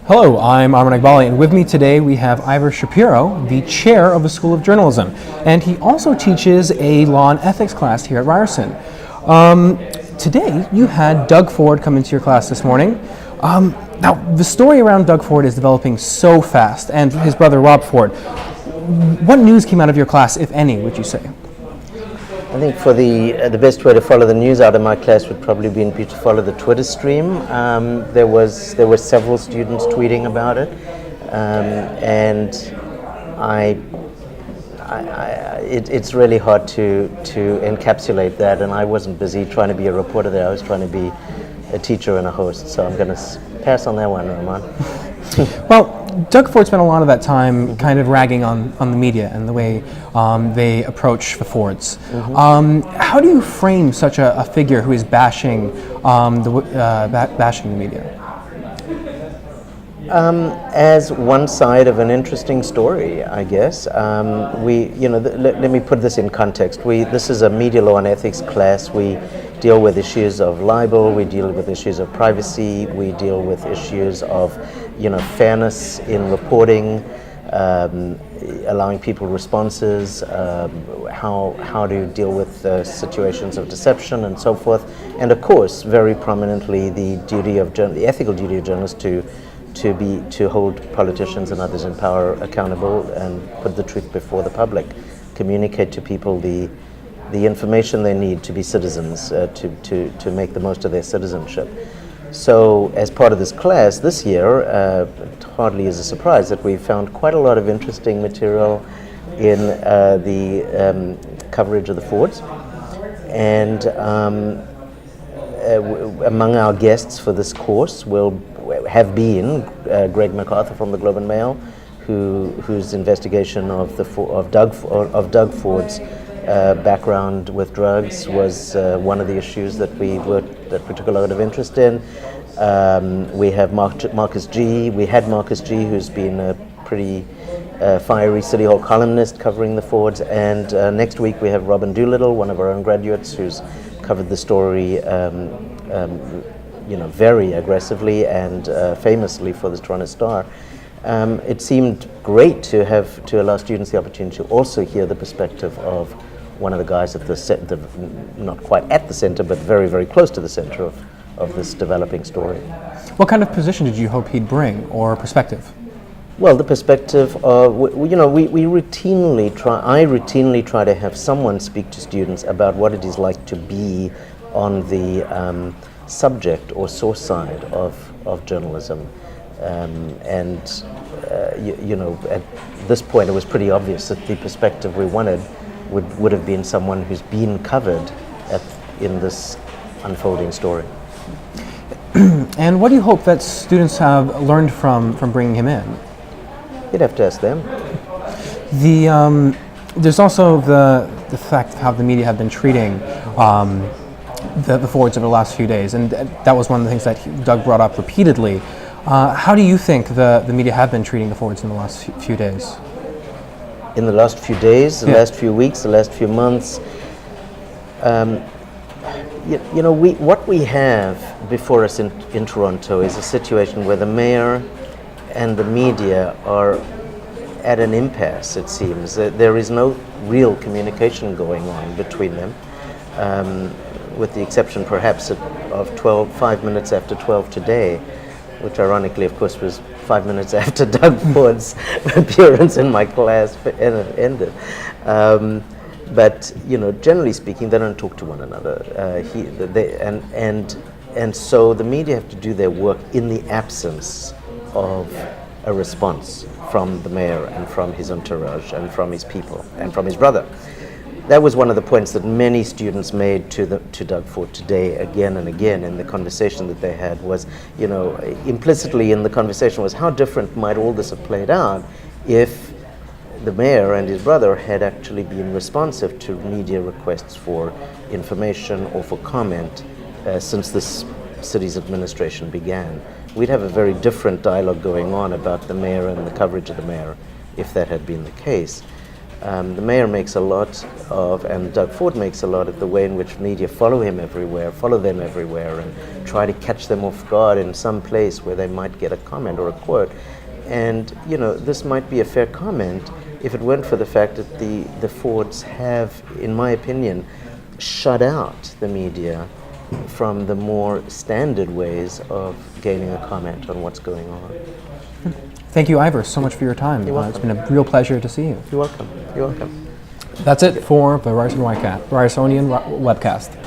Hello, I'm Arman Iqbali, and with me today we have Ivor Shapiro, the chair of the School of Journalism, and he also teaches a law and ethics class here at Ryerson. Today you had Doug Ford come into your class this morning. Now, the story around Doug Ford is developing so fast, and his brother Rob Ford. What news came out of your class, if any, would you say? I think for the best way to follow the news out of my class would probably be to follow the Twitter stream. There were several students tweeting about it, and it's really hard to encapsulate that. And I wasn't busy trying to be a reporter there. I was trying to be a teacher and a host. So I'm going to pass on that one, Roman. Well, Doug Ford spent a lot of that time kind of ragging on the media and the way they approach the Fords. How do you frame such a figure who is bashing the media? As one side of an interesting story, I guess. Let me put this in context. This is a media law and ethics class. We deal with issues of libel, we deal with issues of privacy, we deal with issues of fairness in reporting, allowing people responses, how to deal with situations of deception and so forth, and of course, very prominently, the ethical duty of journalists to hold politicians and others in power accountable and put the truth before the public, communicate to people the information they need to be citizens, to make the most of their citizenship. So as part of this class this year, it hardly is a surprise that we found quite a lot of interesting material in the coverage of the Fords. And among our guests for this course have been Greg MacArthur from the Globe and Mail, whose investigation of Doug Ford's background with drugs was one of the issues that we took a lot of interest in. We have Marcus G. We had Marcus G., who's been a pretty fiery City Hall columnist covering the Fords, and next week we have Robin Doolittle, one of our own graduates, who's covered the story very aggressively and famously for the Toronto Star. It seemed great to allow students the opportunity to also hear the perspective of one of the guys at the not quite at the center, but very, very close to the center of this developing story. What kind of position did you hope he'd bring, or perspective? Well, the perspective of, we routinely try to have someone speak to students about what it is like to be on the subject or source side of journalism. At this point it was pretty obvious that the perspective we wanted would have been someone who's been covered in this unfolding story. And what do you hope that students have learned from bringing him in? You'd have to ask them. There's also the fact of how the media have been treating the Fords over the last few days, and that was one of the things that Doug brought up repeatedly. How do you think the media have been treating the Fords in the last few days? In the last few days, the last few weeks, the last few months, what we have before us in Toronto is a situation where the mayor and the media are at an impasse, it seems. There is no real communication going on between them, with the exception perhaps of 5 minutes after 12 today, which ironically, of course, was 5 minutes after Doug Ford's appearance in my class ended. But generally speaking, they don't talk to one another. And so the media have to do their work in the absence of a response from the mayor and from his entourage and from his people and from his brother. That was one of the points that many students made to Doug Ford today, again and again, in the conversation that they had. Was, implicitly in the conversation was, how different might all this have played out if the mayor and his brother had actually been responsive to media requests for information or for comment since this city's administration began. We'd have a very different dialogue going on about the mayor and the coverage of the mayor if that had been the case. The mayor makes a lot of, and Doug Ford makes a lot of, the way in which media follow them everywhere, and try to catch them off guard in some place where they might get a comment or a quote. And you know, this might be a fair comment if it weren't for the fact that the Fords have, in my opinion, shut out the media from the more standard ways of gaining a comment on what's going on. Thank you, Ivor, so much for your time. It's been a real pleasure to see you. You're welcome. You're welcome. That's it for the Ryersonian webcast.